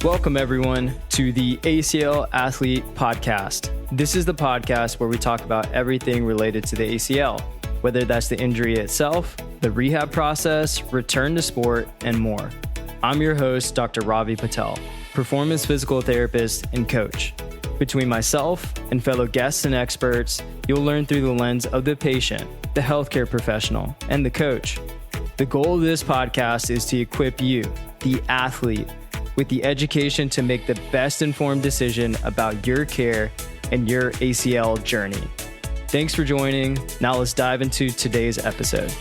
Welcome, everyone, to the ACL Athlete Podcast. This is the podcast where we talk about everything related to the ACL, whether that's the injury itself, the rehab process, return to sport, and more. I'm your host, Dr. Ravi Patel, performance physical therapist and coach. Between myself and fellow guests and experts, you'll learn through the lens of the patient, the healthcare professional, and the coach. The goal of this podcast is to equip you, the athlete, with the education to make the best informed decision about your care and your ACL journey. Thanks for joining. Now let's dive into today's episode.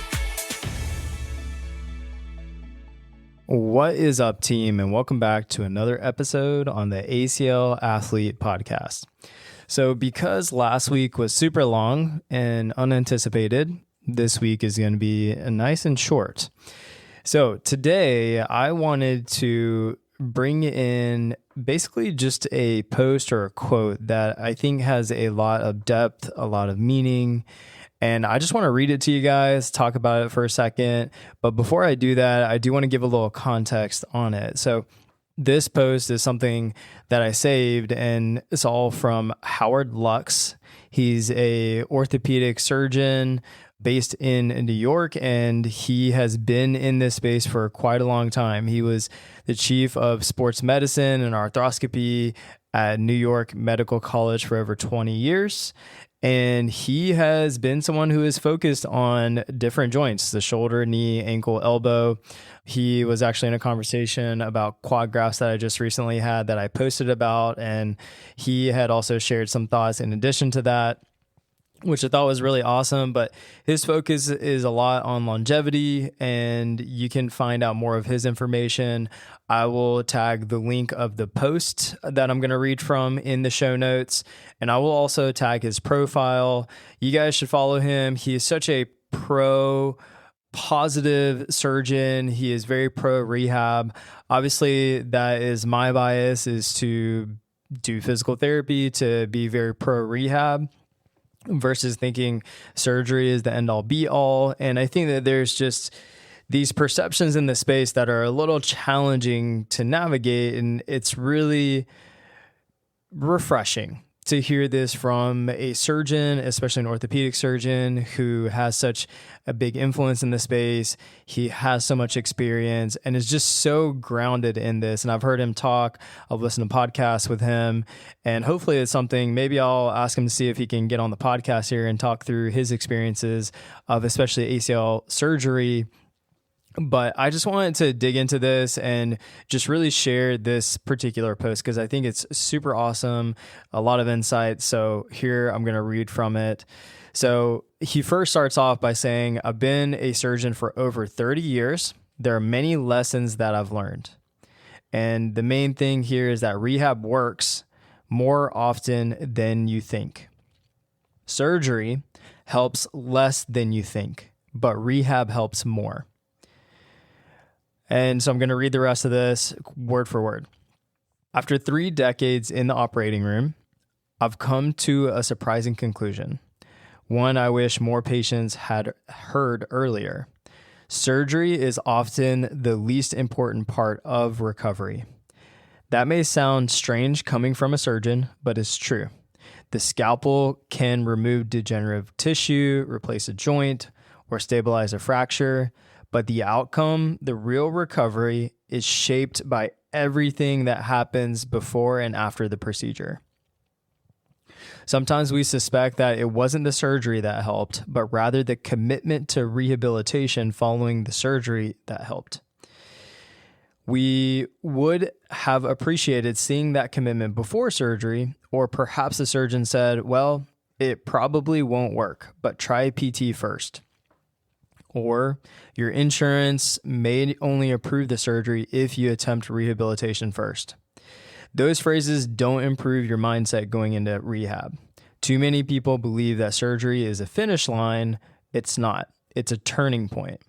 What is up, team? And welcome back to another episode on the ACL Athlete Podcast. So because last week was super long and unanticipated, this week is going to be nice and short. So today I wanted to bring in basically just a post or a quote that I think has a lot of depth, a lot of meaning. And I just want to read it to you guys, talk about it for a second. But before I do that, I do want to give a little context on it. So this post is something that I saved, and it's all from Howard Lux. He's a orthopedic surgeon based in New York, and he has been in this space for quite a long time. He was the chief of sports medicine and arthroscopy at New York Medical College for over 20 years. And he has been someone who is focused on different joints, the shoulder, knee, ankle, elbow. He was actually in a conversation about quad grafts that I just recently had that I posted about. And he had also shared some thoughts in addition to that, which I thought was really awesome. But his focus is a lot on longevity, and you can find out more of his information. I will tag the link of the post that I'm going to read from in the show notes, and I will also tag his profile. You guys should follow him. He is such a positive surgeon. He is very pro rehab. Obviously, that is my bias, is to do physical therapy, to be very pro rehab, versus thinking surgery is the end all be all. And I think that there's just these perceptions in the space that are a little challenging to navigate. And it's really refreshing to hear this from a surgeon, especially an orthopedic surgeon who has such a big influence in the space. He has so much experience and is just so grounded in this. And I've heard him talk. I've listened to podcasts with him, and hopefully it's something, maybe I'll ask him to see if he can get on the podcast here and talk through his experiences of especially ACL surgery. But I just wanted to dig into this and just really share this particular post because I think it's super awesome, a lot of insight. So here I'm going to read from it. So he first starts off by saying, I've been a surgeon for over 30 years. There are many lessons that I've learned. And the main thing here is that rehab works more often than you think. Surgery helps less than you think, but rehab helps more. And so I'm going to read the rest of this word for word. After 3 decades in the operating room, I've come to a surprising conclusion. One I wish more patients had heard earlier. Surgery is often the least important part of recovery. That may sound strange coming from a surgeon, but it's true. The scalpel can remove degenerative tissue, replace a joint, or stabilize a fracture. But the outcome, the real recovery, is shaped by everything that happens before and after the procedure. Sometimes we suspect that it wasn't the surgery that helped, but rather the commitment to rehabilitation following the surgery that helped. We would have appreciated seeing that commitment before surgery, or perhaps the surgeon said, well, it probably won't work, but try PT first. Or your insurance may only approve the surgery if you attempt rehabilitation first. Those phrases don't improve your mindset going into rehab. Too many people believe that surgery is a finish line. It's not. It's a turning point.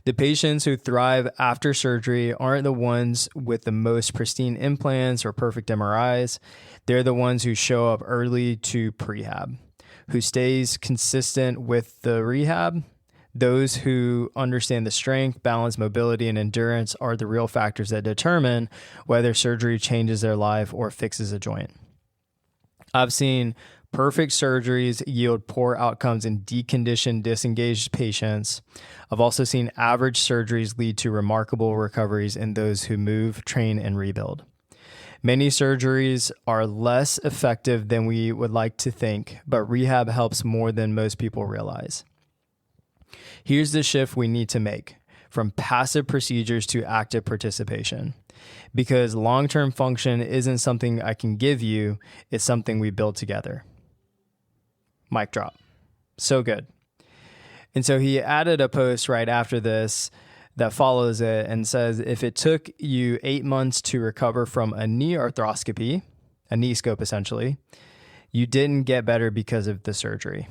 The patients who thrive after surgery aren't the ones with the most pristine implants or perfect MRIs. They're the ones who show up early to prehab, who stays consistent with the rehab. Those who understand the strength, balance, mobility, and endurance are the real factors that determine whether surgery changes their life or fixes a joint. I've seen perfect surgeries yield poor outcomes in deconditioned, disengaged patients. I've also seen average surgeries lead to remarkable recoveries in those who move, train, and rebuild. Many surgeries are less effective than we would like to think, but rehab helps more than most people realize. Here's the shift we need to make from passive procedures to active participation. Because long-term function isn't something I can give you, it's something we build together. Mic drop. So good. And so he added a post right after this that follows it and says, if it took you 8 months to recover from a knee arthroscopy, a knee scope essentially, you didn't get better because of the surgery.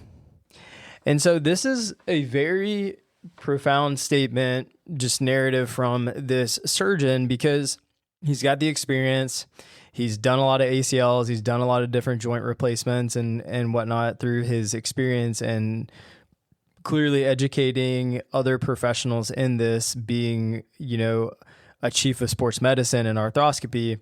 And so this is a very profound statement, just narrative from this surgeon, because he's got the experience. He's done a lot of ACLs. He's done a lot of different joint replacements and whatnot through his experience, and clearly educating other professionals in this, being, a chief of sports medicine and arthroscopy.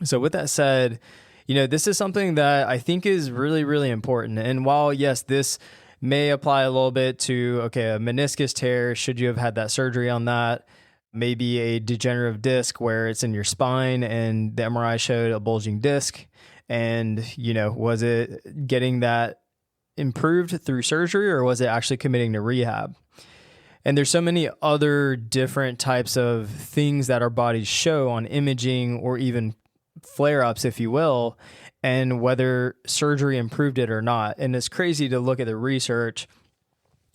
So with that said, this is something that I think is really, really important. And while, yes, this may apply a little bit to, a meniscus tear, should you have had that surgery on that? Maybe a degenerative disc where it's in your spine and the MRI showed a bulging disc. And, was it getting that improved through surgery, or was it actually committing to rehab? And there's so many other different types of things that our bodies show on imaging, or even flare-ups, if you will, and whether surgery improved it or not. And it's crazy to look at the research.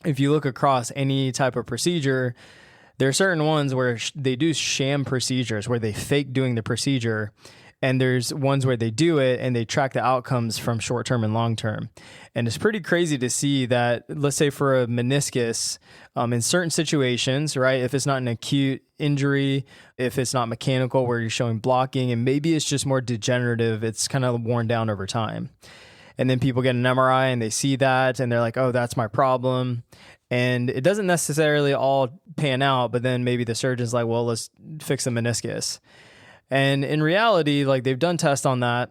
If you look across any type of procedure, there are certain ones where they do sham procedures, where they fake doing the procedure. And there's ones where they do it and they track the outcomes from short-term and long-term. And it's pretty crazy to see that, let's say for a meniscus, in certain situations, right, if it's not an acute injury, if it's not mechanical where you're showing blocking, and maybe it's just more degenerative, it's kind of worn down over time. And then people get an MRI and they see that and they're like, oh, that's my problem. And it doesn't necessarily all pan out, but then maybe the surgeon's like, well, let's fix the meniscus. And in reality, they've done tests on that.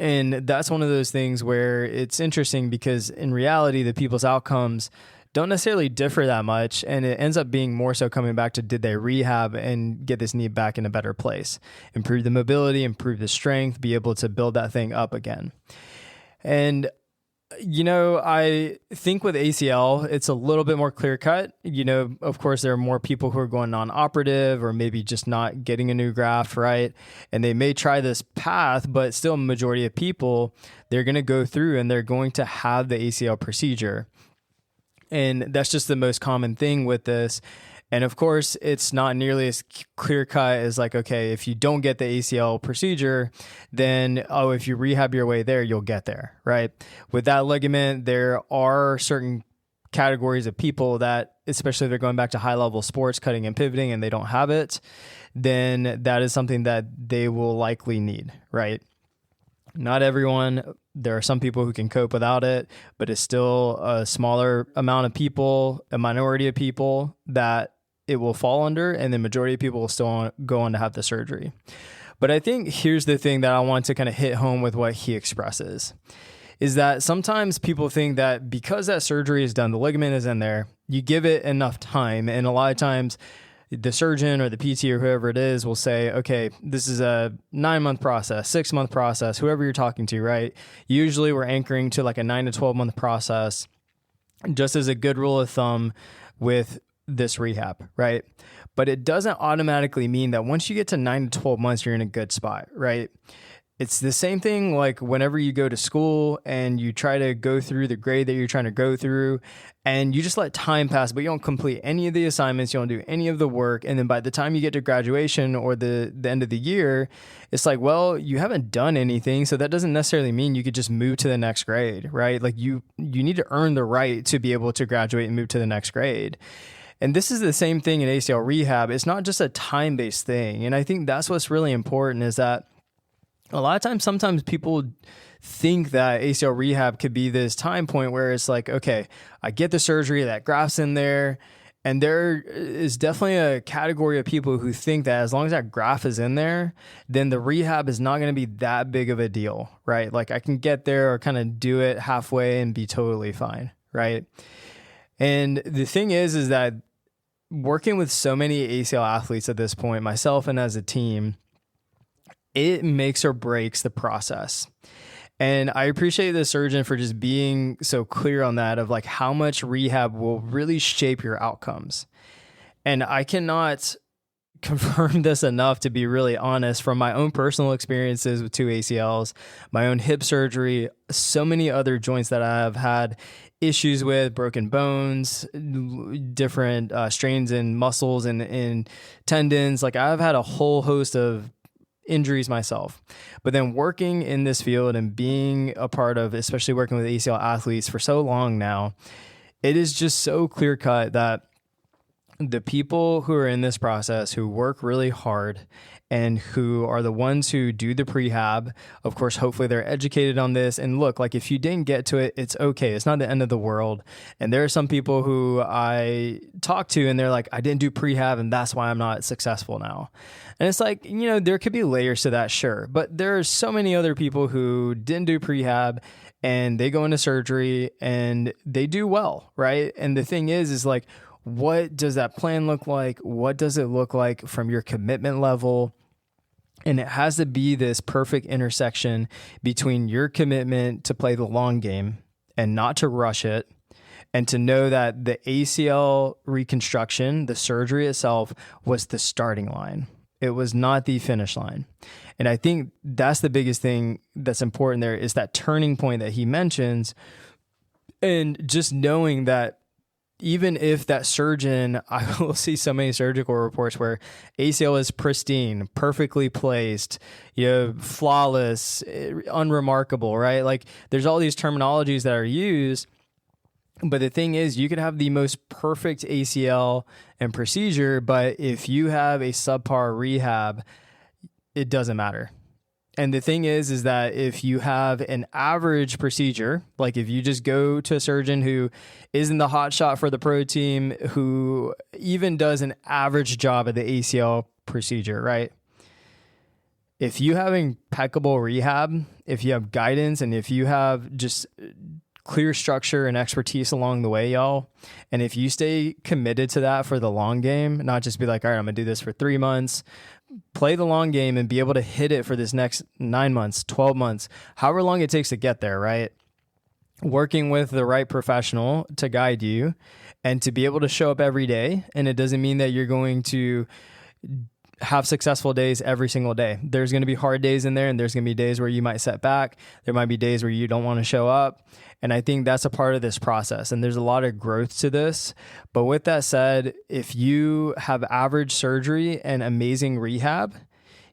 And that's one of those things where it's interesting, because in reality, the people's outcomes don't necessarily differ that much. And it ends up being more so coming back to, did they rehab and get this knee back in a better place? Improve the mobility, improve the strength, be able to build that thing up again. And I think with ACL, it's a little bit more clear cut. Of course, there are more people who are going non-operative, or maybe just not getting a new graft, right? And they may try this path, but still, a majority of people, they're going to go through and they're going to have the ACL procedure. And that's just the most common thing with this. And of course, it's not nearly as clear cut as if you don't get the ACL procedure, then, if you rehab your way there, you'll get there, right? With that ligament, there are certain categories of people that, especially if they're going back to high level sports, cutting and pivoting, and they don't have it, then that is something that they will likely need, right? Not everyone. There are some people who can cope without it, but it's still a smaller amount of people, a minority of people that it will fall under, and the majority of people will still go on to have the surgery. But I think here's the thing that I want to kind of hit home with what he expresses, is that sometimes people think that because that surgery is done, the ligament is in there, you give it enough time. And a lot of times the surgeon or the PT or whoever it is will say, okay, this is a 9-month process, 6-month process, whoever you're talking to, right? Usually we're anchoring to a 9 to 12 month process, just as a good rule of thumb with this rehab, right? But it doesn't automatically mean that once you get to 9 to 12 months, you're in a good spot, right? It's the same thing whenever you go to school and you try to go through the grade that you're trying to go through, and you just let time pass, but you don't complete any of the assignments, you don't do any of the work. And then by the time you get to graduation or the end of the year, it's well, you haven't done anything. So that doesn't necessarily mean you could just move to the next grade, right? You need to earn the right to be able to graduate and move to the next grade. And this is the same thing in ACL rehab. It's not just a time-based thing. And I think that's what's really important, is that a lot of times, sometimes people think that ACL rehab could be this time point where it's like, okay, I get the surgery, that graft's in there. And there is definitely a category of people who think that as long as that graft is in there, then the rehab is not going to be that big of a deal, right? Like I can get there or kind of do it halfway and be totally fine, right? And the thing is that working with so many ACL athletes at this point, myself and as a team, it makes or breaks the process. And I appreciate the surgeon for just being so clear on that of like how much rehab will really shape your outcomes. And I cannot confirm this enough to be really honest from my own personal experiences with 2 ACLs, my own hip surgery, so many other joints that I have had issues with, broken bones, different strains in muscles and in tendons. Like I've had a whole host of injuries myself. But then working in this field and being a part of, especially working with ACL athletes for so long now, it is just so clear cut that the people who are in this process, who work really hard and who are the ones who do the prehab, of course, hopefully they're educated on this. And look, like if you didn't get to it, it's okay. It's not the end of the world. And there are some people who I talk to and they're like, I didn't do prehab and that's why I'm not successful now. And it's like, you know, there could be layers to that, sure. But there are so many other people who didn't do prehab and they go into surgery and they do well, right? And the thing is like, what does that plan look like? What does it look like from your commitment level? And it has to be this perfect intersection between your commitment to play the long game and not to rush it, and to know that the ACL reconstruction, the surgery itself, was the starting line. It was not the finish line. And I think that's the biggest thing that's important there is that turning point that he mentions. And just knowing that even if that surgeon, I will see so many surgical reports where ACL is pristine, perfectly placed, flawless, unremarkable, right? Like there's all these terminologies that are used. But the thing is, you could have the most perfect ACL and procedure, but if you have a subpar rehab, it doesn't matter. And the thing is that if you have an average procedure, like if you just go to a surgeon who isn't the hot shot for the pro team, who even does an average job at the ACL procedure, right? If you have impeccable rehab, if you have guidance, and if you have just clear structure and expertise along the way, y'all, and if you stay committed to that for the long game, not just be like, all right, I'm gonna do this for 3 months, play the long game and be able to hit it for this next 9 months, 12 months, however long it takes to get there, right? Working with the right professional to guide you and to be able to show up every day. And it doesn't mean that you're going to have successful days every single day. There's going to be hard days in there, and there's going to be days where you might set back. There might be days where you don't want to show up. And I think that's a part of this process. And there's a lot of growth to this. But with that said, if you have average surgery and amazing rehab,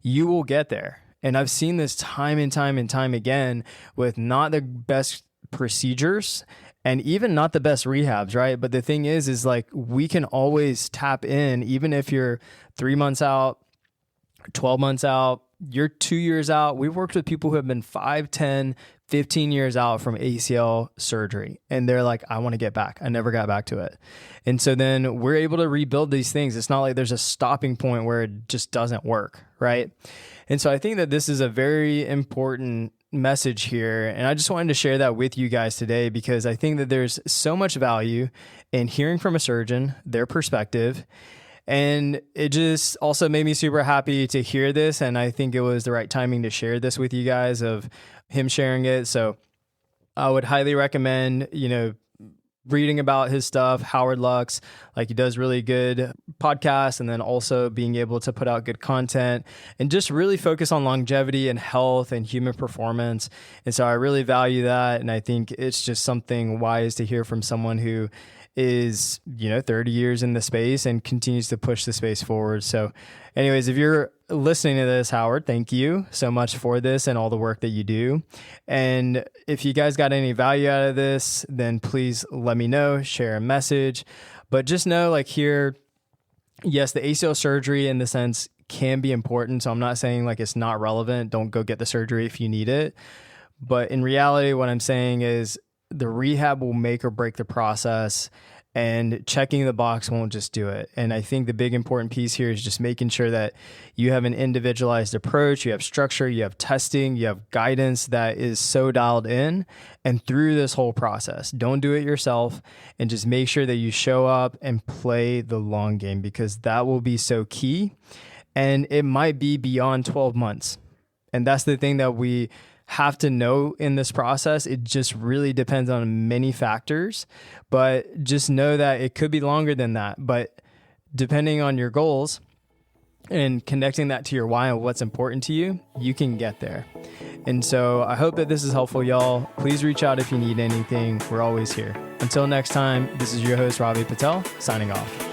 you will get there. And I've seen this time and time and time again with not the best procedures and even not the best rehabs, right? But the thing is like we can always tap in, even if you're 3 months out, 12 months out, you're 2 years out. We've worked with people who have been 5, 10, 15 years out from ACL surgery. And they're like, I want to get back. I never got back to it. And so then we're able to rebuild these things. It's not like there's a stopping point where it just doesn't work, right? And so I think that this is a very important message here. And I just wanted to share that with you guys today because I think that there's so much value in hearing from a surgeon, their perspective. And it just also made me super happy to hear this. And I think it was the right timing to share this with you guys of him sharing it. So I would highly recommend, reading about his stuff. Howard Lux, like he does really good podcasts, and then also being able to put out good content and just really focus on longevity and health and human performance. And so I really value that. And I think it's just something wise to hear from someone who is, 30 years in the space and continues to push the space forward. So anyways, if you're listening to this, Howard, thank you so much for this and all the work that you do. And if you guys got any value out of this, then please let me know, share a message. But just know, like here, yes, the ACL surgery in the sense can be important. So I'm not saying like it's not relevant. Don't go get the surgery if you need it. But in reality, what I'm saying is the rehab will make or break the process, and checking the box won't just do it. And I think the big important piece here is just making sure that you have an individualized approach, you have structure, you have testing, you have guidance that is so dialed in and through this whole process. Don't do it yourself, and just make sure that you show up and play the long game, because that will be so key. And it might be beyond 12 months. And that's the thing that we have to know in this process. It just really depends on many factors, but just know that it could be longer than that. But depending on your goals and connecting that to your why and what's important to you, you can get there. And so I hope that this is helpful, y'all. Please reach out if you need anything. We're always here. Until next time, this is your host, Ravi Patel, signing off.